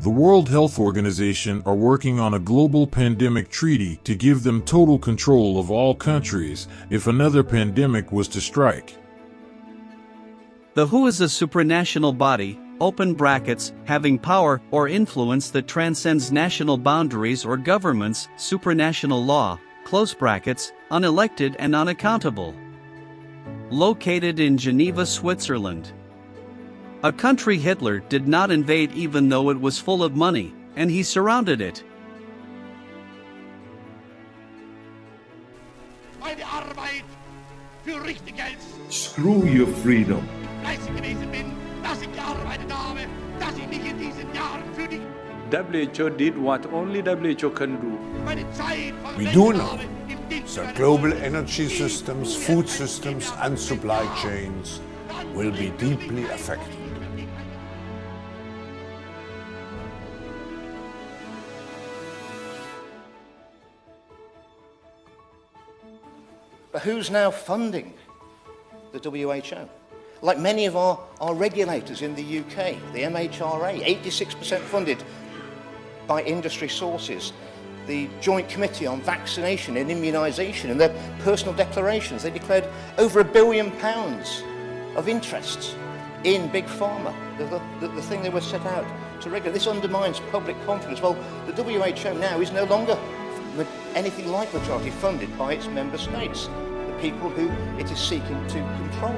the World Health Organization are working on a global pandemic treaty to give them total control of all countries if another pandemic was to strike. The WHO is a supranational body, open brackets, having power or influence that transcends national boundaries or governments, supranational law, close brackets, unelected and unaccountable. Located in Geneva, Switzerland. A country Hitler did not invade even though it was full of money, and he surrounded it. Meine Arbeit für richtig Geld. Screw your freedom. Fleißig gewesen bin, dass ich gearbeitet habe, dass ich mich in diesen Jahren für die WHO did what only WHO can do. meine Zeit We do verwendet know habe, im Dienst that meines global Volkes. energy systems, food systems and supply chains will be deeply affected. But who's now funding the WHO? Like many of our regulators in the UK, the MHRA, 86% funded by industry sources. The Joint Committee on Vaccination and Immunisation, in their personal declarations, they declared over £1 billion of interests in Big Pharma, the thing they were set out to regulate. This undermines public confidence. Well, the WHO now is no longer anything like majority funded by its member states, the people who it is seeking to control.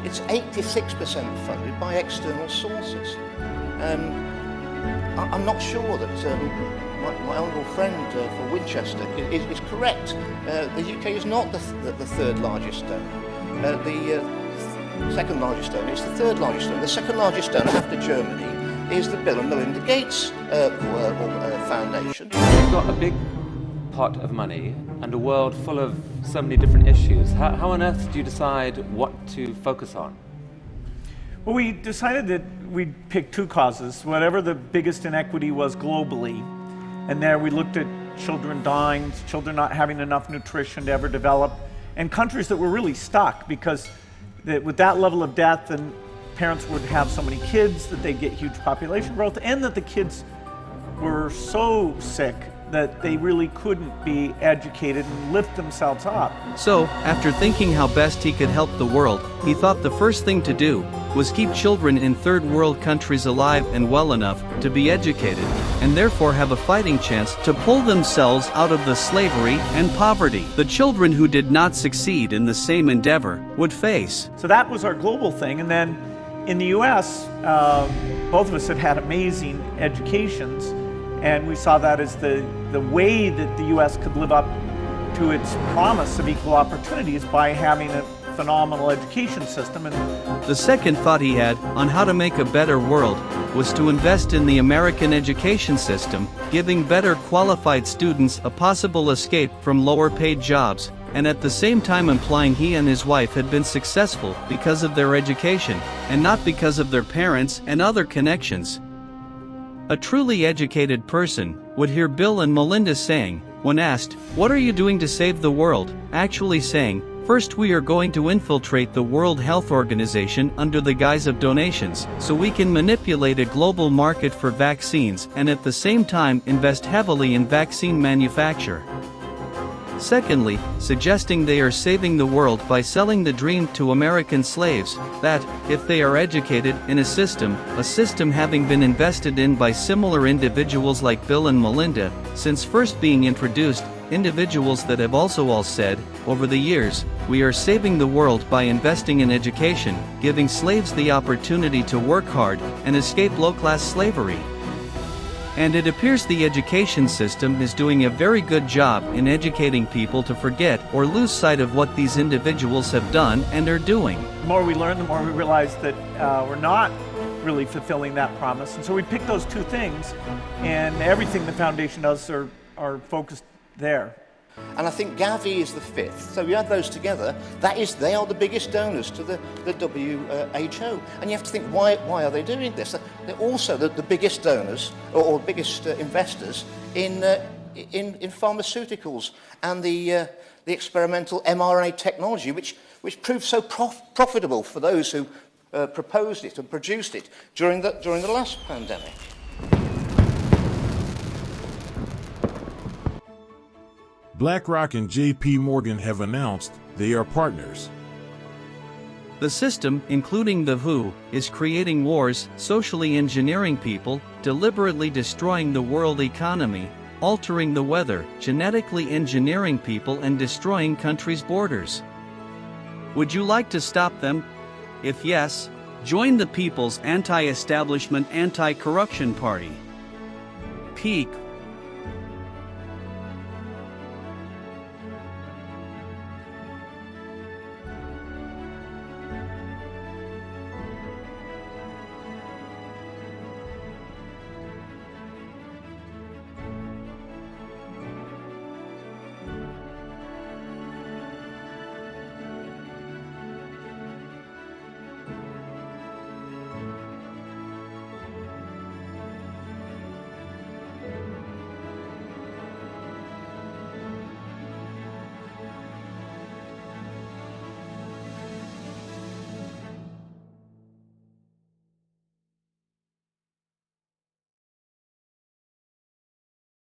It's 86% funded by external sources. I'm not sure that my honourable friend for Winchester is correct. The UK is not the third largest donor. The second largest donor is the third largest donor. The second largest donor after Germany is the Bill and Melinda Gates Foundation. You've got a big pot of money and a world full of so many different issues. How on earth do you decide what to focus on? Well, we decided that we'd pick two causes, whatever the biggest inequity was globally. And there we looked at children dying, children not having enough nutrition to ever develop, and countries that were really stuck because with that level of death, and parents would have so many kids that they'd get huge population growth, and that the kids were so sick that they really couldn't be educated and lift themselves up. So, after thinking how best he could help the world, he thought the first thing to do was keep children in third world countries alive and well enough to be educated, and therefore have a fighting chance to pull themselves out of the slavery and poverty the children who did not succeed in the same endeavor would face. So that was our global thing. And then in the US, both of us had amazing educations, and we saw that as the way that the US could live up to its promise of equal opportunities by having a phenomenal education system. And the second thought he had on how to make a better world was to invest in the American education system, giving better qualified students a possible escape from lower paid jobs, and at the same time implying he and his wife had been successful because of their education, and not because of their parents and other connections. A truly educated person would hear Bill and Melinda saying, when asked, "What are you doing to save the world?" actually saying, "First, we are going to infiltrate the World Health Organization under the guise of donations, so we can manipulate a global market for vaccines and at the same time invest heavily in vaccine manufacture." Secondly, suggesting they are saving the world by selling the dream to American slaves, that, if they are educated in a system having been invested in by similar individuals like Bill and Melinda, since first being introduced, individuals that have also all said, over the years, we are saving the world by investing in education, giving slaves the opportunity to work hard and escape low-class slavery. And it appears the education system is doing a very good job in educating people to forget or lose sight of what these individuals have done and are doing. the more we learn, the more we realize that we're not really fulfilling that promise. And so we picked those two things, and everything the foundation does are focused there. And I think Gavi is the fifth. So you add those together, they are the biggest donors to the WHO. And you have to think, why are they doing this? They're also the biggest donors or biggest investors in pharmaceuticals and the experimental mRNA technology, which proved so profitable for those who proposed it and produced it during the last pandemic. BlackRock and JP Morgan have announced they are partners. The system, including the WHO, is creating wars, socially engineering people, deliberately destroying the world economy, altering the weather, genetically engineering people and destroying countries' borders. Would you like to stop them? If yes, join the People's Anti-Establishment Anti-Corruption Party. PAEACP